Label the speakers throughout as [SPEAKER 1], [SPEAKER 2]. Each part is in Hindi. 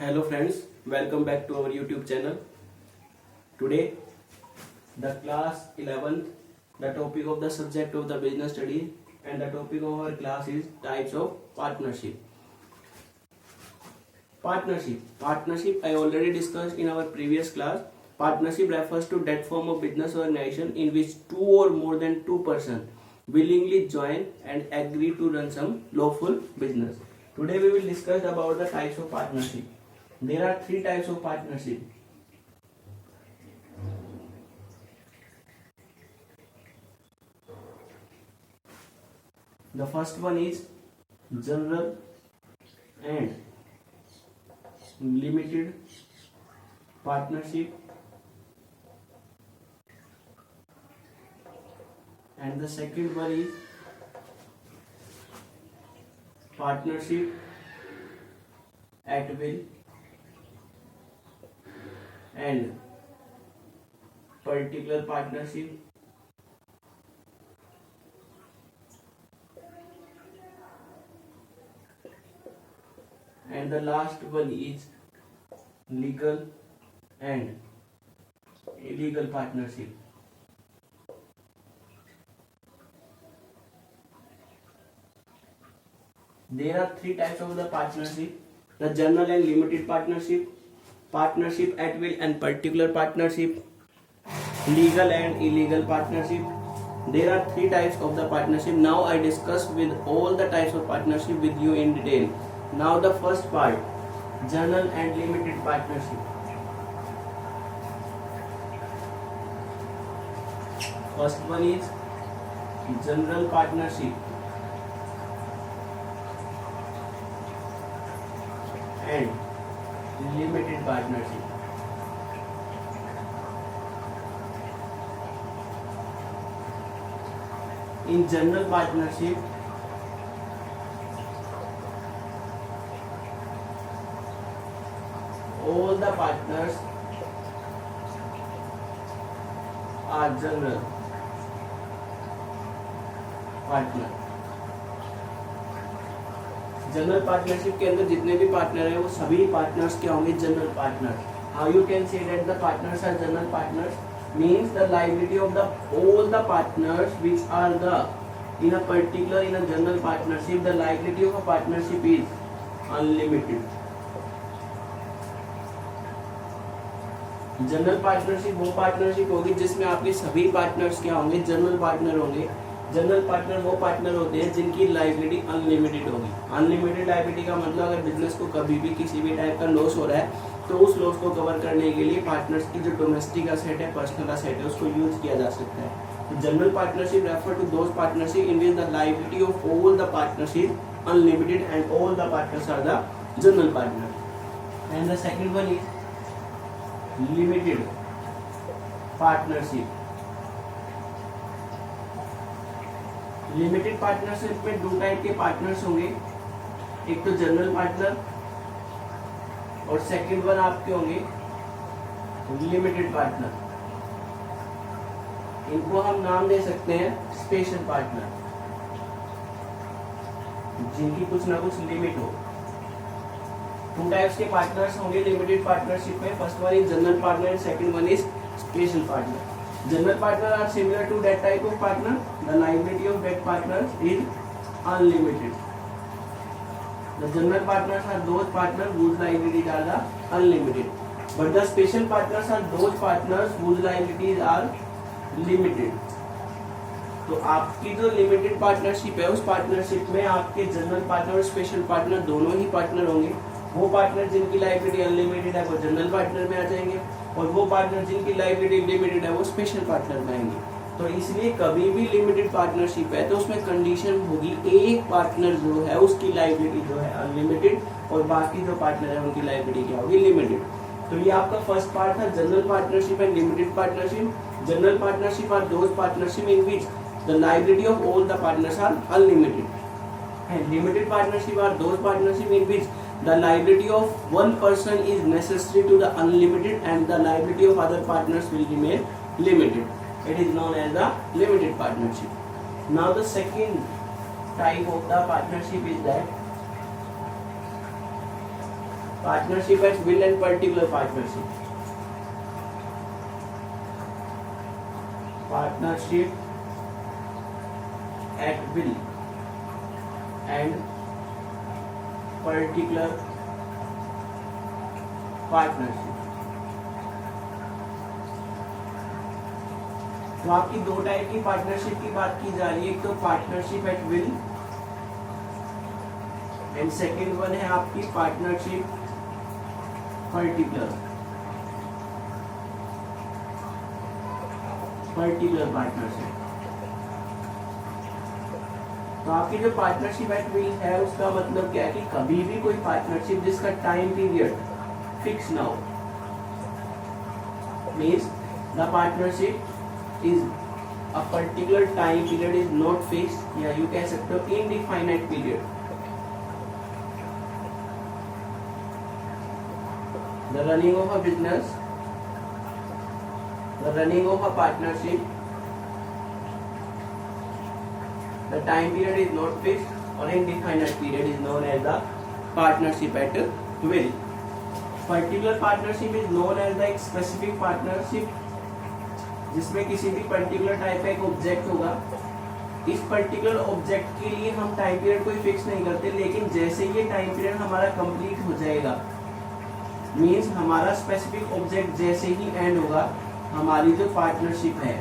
[SPEAKER 1] Hello friends, welcome back to our YouTube channel. Today the class 11th, the topic of the subject of the business study and the topic of our class is types of partnership. Partnership I already discussed in our previous class. Partnership refers to that form of business organization in which two or more than two persons willingly join and agree to run some lawful business. Today we will discuss about the types of partnership. There are three types of partnership. The first one is general and limited partnership, and the second one is partnership at will and particular partnership, and the last one is legal and illegal partnership. There are three types of the partnership: the general and limited partnership, partnership at will and particular partnership, legal and illegal partnership. There are three types of the partnership. Now I discussed with all the types of partnership with you in detail. Now the first part, general and limited partnership. First one is general partnership and limited partnership. In general partnership, all the partners are general partner. General partnership के अंदर जितने भी पार्टनर हैं वो सभी पार्टनर्स क्या होंगे? General partner. How you can say that the partners are general partners? Means the liability of the all the partners which are the in a particular in a general partnership, the liability of a partnership is unlimited. General partnership वो पार्टनरशिप होगी जिसमें आपके सभी पार्टनर्स क्या होंगे? जनरल पार्टनर होंगे. जनरल पार्टनर वो पार्टनर होते हैं जिनकी लायबिलिटी अनलिमिटेड होगी. अनलिमिटेड लायबिलिटी का मतलब अगर बिजनेस को कभी भी किसी भी टाइप का लॉस हो रहा है तो उस लॉस को कवर करने के लिए पार्टनर्स की जो डोमेस्टिक असेट है, पर्सनल असेट है, उसको यूज किया जा सकता है. General partnership refer to those partnership in which the liability of all the partnership unlimited and all the partners are the general partner. And the second one is limited partnership. Limited partnership में दो टाइप के पार्टनर्स होंगे. एक तो जनरल पार्टनर और सेकंड वन आपके होंगे लिमिटेड पार्टनर. इनको हम नाम दे सकते हैं स्पेशल पार्टनर, जिनकी कुछ ना कुछ लिमिट हो. टू टाइप्स के पार्टनर्स होंगे लिमिटेड पार्टनरशिप में. First one is general partner and second one is special partner. General partner are similar to that type of partner. The liability of that partners is unlimited. The general partners are those partners whose liabilities are the unlimited. But the special partners are those partners whose liabilities are limited. तो आपकी जो लिमिटेड पार्टनरशिप है उस पार्टनरशिप में आपके जनरल पार्टनर और स्पेशल पार्टनर दोनों ही पार्टनर होंगे. वो पार्टनर जिनकी लायबिलिटी अनलिमिटेड है वो जनरल पार्टनर में आ जाएंगे और वो पार्टनर जिनकी लायबिलिटी लिमिटेड है वो स्पेशल पार्टनर में आएंगे. तो इसलिए कभी भी लिमिटेड पार्टनरशिप है तो उसमें कंडीशन होगी एक पार्टनर जो है उसकी लायबिलिटी जो है अनलिमिटेड और बाकी जो पार्टनर है उनकी लायबिलिटी क्या होगी? लिमिटेड. तो ये आपका फर्स्ट पार्ट था general partnership and limited partnership. General partnership are those partnership in which the liability of all the partners are unlimited. And limited partnership are those partnership in which the liability of one person is necessary to the unlimited and the liability of other partners will remain limited. It is known as the limited partnership. Now the second type of the partnership is that partnership at will and particular partnership, partnership at will and particular partnership. तो आपकी दो टाइप की पार्टनरशिप की बात की जा रही है, एक तो partnership at will and second one है आपकी पार्टनरशिप पर्टिकुलर पार्टनरशिप। तो आपकी जो पार्टनरशिप एट विल है उसका मतलब क्या है कि कभी भी कोई पार्टनरशिप जिसका टाइम पीरियड फिक्स ना हो, means the partnership is a particular time period is not fixed, या you कह सकते हो indefinite period. The running of a business, the running of a partnership, the time period is not fixed or indefinite period is known as the partnership at will. Particular partnership is known as the specific partnership जिसमें किसी भी पर्टिकुलर टाइप का एक ऑब्जेक्ट होगा। इस पर्टिकुलर ऑब्जेक्ट के लिए हम टाइम पीरियड कोई फिक्स नहीं करते, लेकिन जैसे ये टाइम पीरियड हमारा कंप्लीट हो जाएगा, मींस हमारा स्पेसिफिक ऑब्जेक्ट जैसे ही एंड होगा, हमारी जो पार्टनरशिप है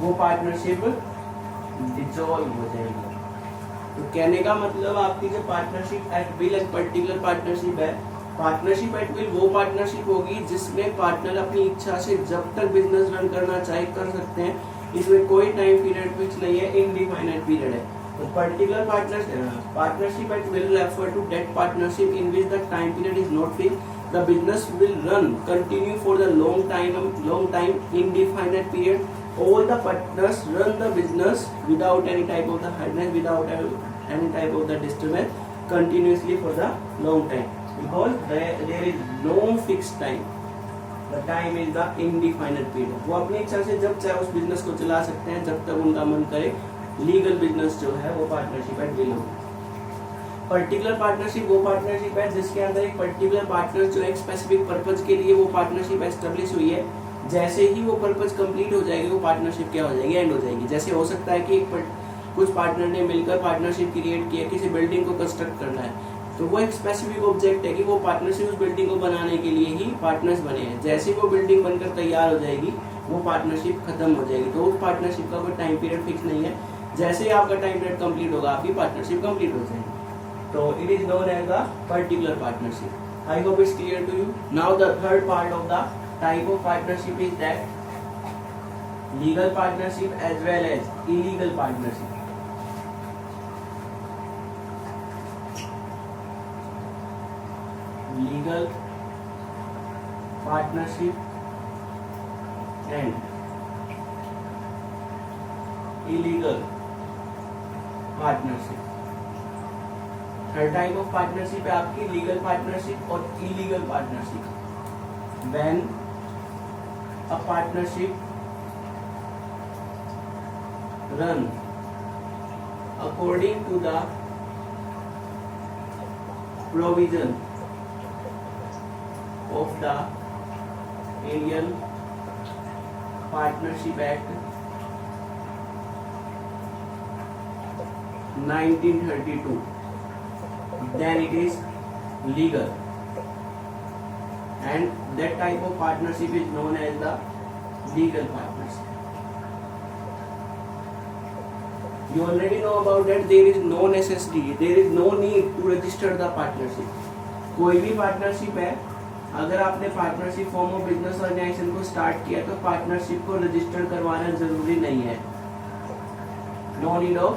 [SPEAKER 1] वो पार्टनरशिप डिसॉल्व हो जाएगी। तो कहने का मतलब आपकी जो partnership at will and particular partnership है, पार्टनरशिप एट विल वो पार्टनरशिप होगी जिसमें पार्टनर अपनी इच्छा से जब तक बिजनेस रन करना चाहे कर सकते हैं, इसमें कोई टाइम पीरियड फिक्स नहीं है, इनडिफाइनाइट पीरियड है। तो particular partnership at will refer to that partnership in which the time period is not fixed, the business will run continue for the long time indefinite period. All the partners run the business without any type of the hardness, without any type of the disturbance, continuously for the long time, because there is no fixed time. The time is the indefinite period. वो अपनी इच्छा से जब चाहे उस बिजनेस को चला सकते हैं, जब तक उनका मन करे। लीगल बिजनेस जो है वो पार्टनरशिप एट विल होगी। पर्टिकुलर पार्टनरशिप वो पार्टनरशिप है जिसके अंदर एक पर्टिकुलर पार्टनर जो एक स्पेसिफिक पर्पज के लिए वो पार्टनरशिप एस्टेब्लिश हुई है, जैसे ही वो पर्पज कंप्लीट हो जाएगी वो पार्टनरशिप क्या हो जाएगी, एंड हो जाएगी। जैसे हो सकता है कि कुछ पार्टनर ने मिलकर पार्टनरशिप क्रिएट किया, किसी बिल्डिंग को कंस्ट्रक्ट करना है, तो वो एक स्पेसिफिक ऑब्जेक्ट है कि वो पार्टनरशिप उस बिल्डिंग को बनाने के लिए ही पार्टनर्स बने हैं। जैसे वो बिल्डिंग बनकर तैयार हो जाएगी वो पार्टनरशिप खत्म हो जाएगी। तो उस पार्टनरशिप का कोई टाइम पीरियड फिक्स नहीं है, जैसे ही आपका टाइम पीरियड कंप्लीट होगा आपकी पार्टनरशिप कंप्लीट हो जाएगी। तो it is known as the particular partnership. I hope it's clear to you. Now the third part of the type of partnership is that legal partnership as well as illegal partnership. Legal partnership and illegal partnership. Third type of partnership है आपकी लीगल पार्टनरशिप और illegal partnership. When a partnership run according to the provision of the Indian Partnership Act 1932, then it is legal. And that type of partnership is known as the legal partnership. You already know about that. There is no necessity, there is no need to register the partnership. कोई भी पार्टनरशिप है, अगर आपने partnership form of business organisation को स्टार्ट किया तो पार्टनरशिप को रजिस्टर करवाना जरूरी नहीं है। No need of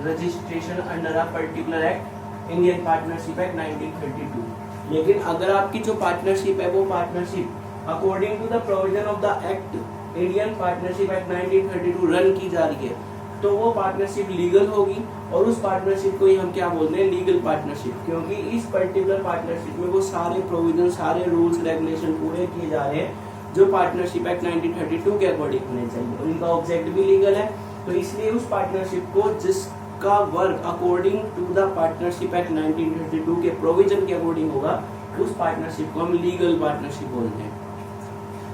[SPEAKER 1] registration under a particular act, Indian partnership act 1932। लेकिन अगर आपकी जो पार्टनरशिप है वो partnership according to the provision of the act Indian partnership act 1932 run की जा रही है, तो वो पार्टनरशिप लीगल होगी। और उस पार्टनरशिप को ही हम क्या बोलते हैं, लीगल पार्टनरशिप, क्योंकि इस पर्टिकुलर पार्टनरशिप में वो सारे प्रोविजन, सारे रूल्स रेगुलेशन पूरे किए जा रहे हैं जो पार्टनरशिप एक्ट 1932 के अकॉर्डिंग होने चाहिए, और इनका ऑब्जेक्ट भी लीगल है। तो इसलिए उस पार्टनरशिप को जिस आपका work according to the partnership act 1932 के प्रोविजन के अकॉर्डिंग होगा, उस पार्टनरशिप को हम लीगल पार्टनरशिप बोलते हैं।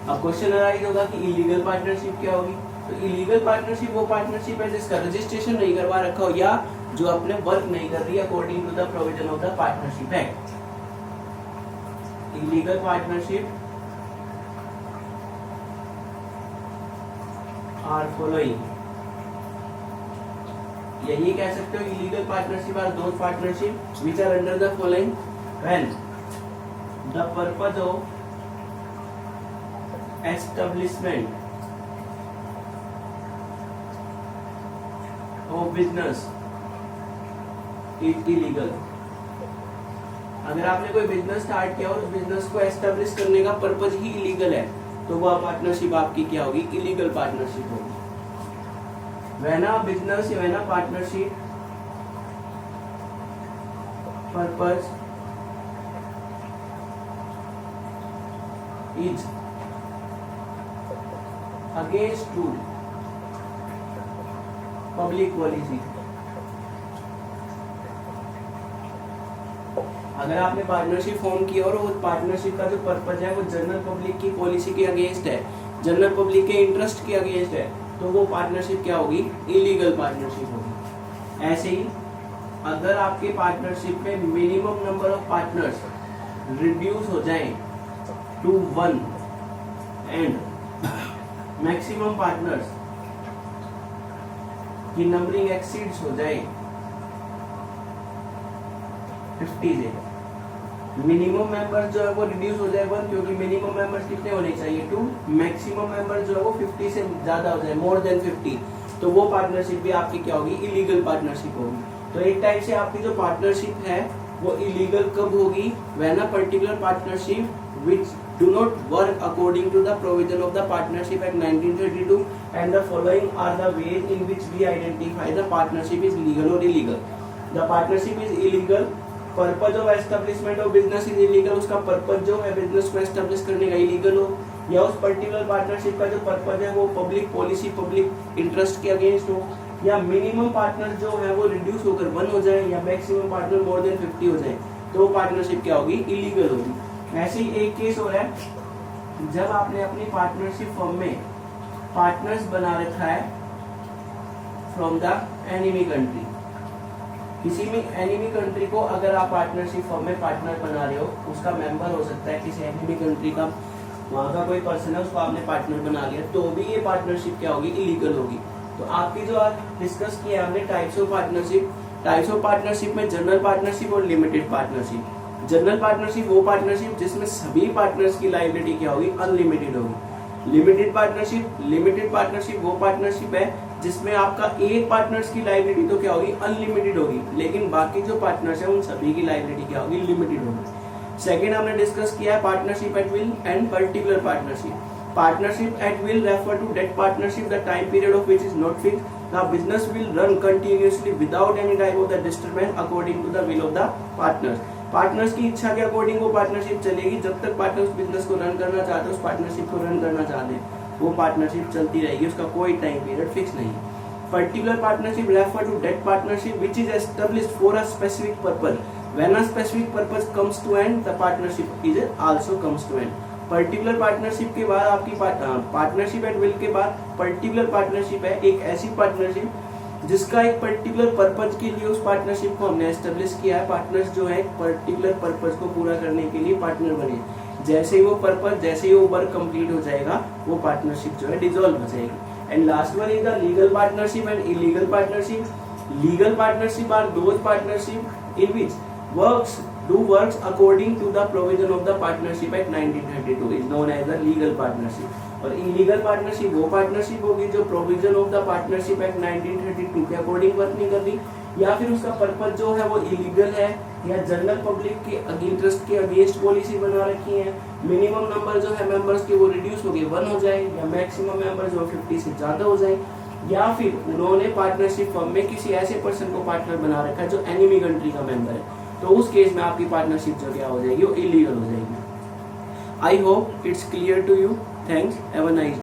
[SPEAKER 1] अब क्वेश्चन अराइज होगा कि इलीगल पार्टनरशिप क्या होगी। तो इलीगल पार्टनरशिप वो पार्टनरशिप है जिसका रजिस्ट्रेशन नहीं करवा रखा हो या जो अपने वर्क नहीं कर रही according to the provision of the partnership act. Illegal partnership are following, यही कह सकते हो illegal partnership are those partnership which are under the following when the purpose of establishment of business is illegal। अगर आपने कोई बिजनेस स्टार्ट किया और उस बिजनेस को एस्टेब्लिश करने का पर्पज ही इलीगल है तो वह पार्टनरशिप आपकी क्या होगी, इलीगल पार्टनरशिप होगी। When a business when a partnership purpose is against to public policy. अगर आपने पार्टनरशिप फॉर्म की और उस पार्टनरशिप का जो पर्पज है वो जनरल पब्लिक की पॉलिसी के अगेंस्ट है, जनरल पब्लिक के इंटरेस्ट के अगेंस्ट है, तो वो पार्टनरशिप क्या होगी, इलीगल पार्टनरशिप होगी। ऐसे ही अगर आपके पार्टनरशिप में minimum number of partners reduce हो जाए टू 1 एंड मैक्सिमम पार्टनर्स की नंबरिंग एक्सीड्स हो जाए 50 से, मिनिमम मेंबर्स जो है वो रिड्यूस हो जाए 1, क्योंकि मिनिमम मेंबर्स कितने होने चाहिए 2, मैक्सिमम मेंबर्स जो है वो 50 से ज्यादा हो जाए, मोर देन 50, तो वो पार्टनरशिप भी आपकी क्या होगी, इलीगल पार्टनरशिप होगी। तो एक टाइप से आपकी जो पार्टनरशिप है वो इलीगल कब होगी, when a particular partnership which do not work according to the provision of the Partnership Act 1932 and the following are the ways in which we identify the partnership is legal or illegal। The partnership is illegal, purpose of establishment of business is illegal, उसका पर्पज जो है बिजनेस को एस्टेब्लिश करने का इलीगल हो, या उस पर्टिकुलर पार्टनरशिप का जो पर्पज है वो पब्लिक पॉलिसी पब्लिक इंटरेस्ट के अगेंस्ट हो, या मिनिमम पार्टनर जो है वो रिड्यूस होकर 1 हो जाए, या मैक्सिमम पार्टनर मोर देन 50 हो जाए, तो वो पार्टनरशिप क्या होगी, इलीगल होगी। ऐसे ही एक केस हो रहा है जब आपने अपनी पार्टनरशिप फर्म में पार्टनर्स बना रखा है फ्रॉम द एनिमी कंट्री। किसी भी एनिमी कंट्री को अगर आप पार्टनरशिप फर्म में पार्टनर बना रहे हो, उसका मेंबर हो सकता है किसी एनिमी कंट्री का, वहां का कोई पर्सन है, उसको आपने पार्टनर बना लिया, तो भी ये पार्टनरशिप क्या होगी, इलीगल होगी। तो आपकी जो आज डिस्कस किया हमने types of partnership, types of partnership में जनरल पार्टनरशिप और लिमिटेड पार्टनरशिप। जनरल पार्टनरशिप वो पार्टनरशिप जिसमें सभी पार्टनर्स की लायबिलिटी क्या होगी, अनलिमिटेड होगी। लिमिटेड पार्टनरशिप वो पार्टनरशिप है जिसमें आपका एक पार्टनर्स की लायबिलिटी तो क्या होगी, अनलिमिटेड होगी, लेकिन बाकी जो पार्टनर्स हैं उन सभी की लायबिलिटी क्या होगी, लिमिटेड होगी। सेकेंड हमने डिस्कस किया है partnership at will and particular partnership. Partnership at will refer to that partnership the time period of which is not fixed. The business will run continuously without any type of the disturbance according to the will of the partners. Partners की इच्छा के अकॉर्डिंग वो पार्टनरशिप चलेगी, जब तक पार्टनर्स बिजनेस को रन करना चाहते हैं, उस पार्टनरशिप को रन करना चाहते हैं, वो पार्टनरशिप चलती रहेगी, उसका कोई टाइम पीरियड फिक्स नहीं। Particular partnership refer to that partnership which is established for a specific purpose. When a specific purpose comes to end the partnership is also comes to end. Particular partnership के बाद आपकी पार्टनरशिप एट विल के बाद पर्टिकुलर पार्टनरशिप है एक ऐसी पार्टनरशिप जिसका एक पर्टिकुलर पर्पज के लिए उस पार्टनरशिप को हमने एस्टेब्लिश किया है। पार्टनर्स जो है एक पर्टिकुलर पर्पज को पूरा करने के लिए पार्टनर बने, जैसे ही वो पर्पज, जैसे ही वो वर्क कंप्लीट हो जाएगा, वो पार्टनरशिप जो है डिसॉल्व हो जाएगी। And last one is the legal partnership and illegal partnership. Legal partnership are those partnership in which works according to the provision of the Partnership Act 1932 is known as the legal partnership। और इलीगल पार्टनरशिप वो पार्टनरशिप होगी जो provision of the partnership act 1932 के अकॉर्डिंग वर्क नहीं कर रही, या फिर उसका पर्पज जो है वो इलीगल है, या जनरल पब्लिक के इंटरेस्ट के अगेंस्ट पॉलिसी बना रखी है, मिनिमम नंबर जो है मेंबर्स के वो रिड्यूस हो गए 1 हो जाए, या मैक्सिमम मेंबर जो 50 से ज्यादा हो जाए, या फिर उन्होंने पार्टनरशिप फर्म में किसी ऐसे पर्सन को पार्टनर बना रखा है जो एनिमी कंट्री का मेंबर है, तो उस केस में आपकी पार्टनरशिप जो क्या हो जाएगी, वो इलीगल हो जाएगी। I hope it's clear to you. Thanks, have a nice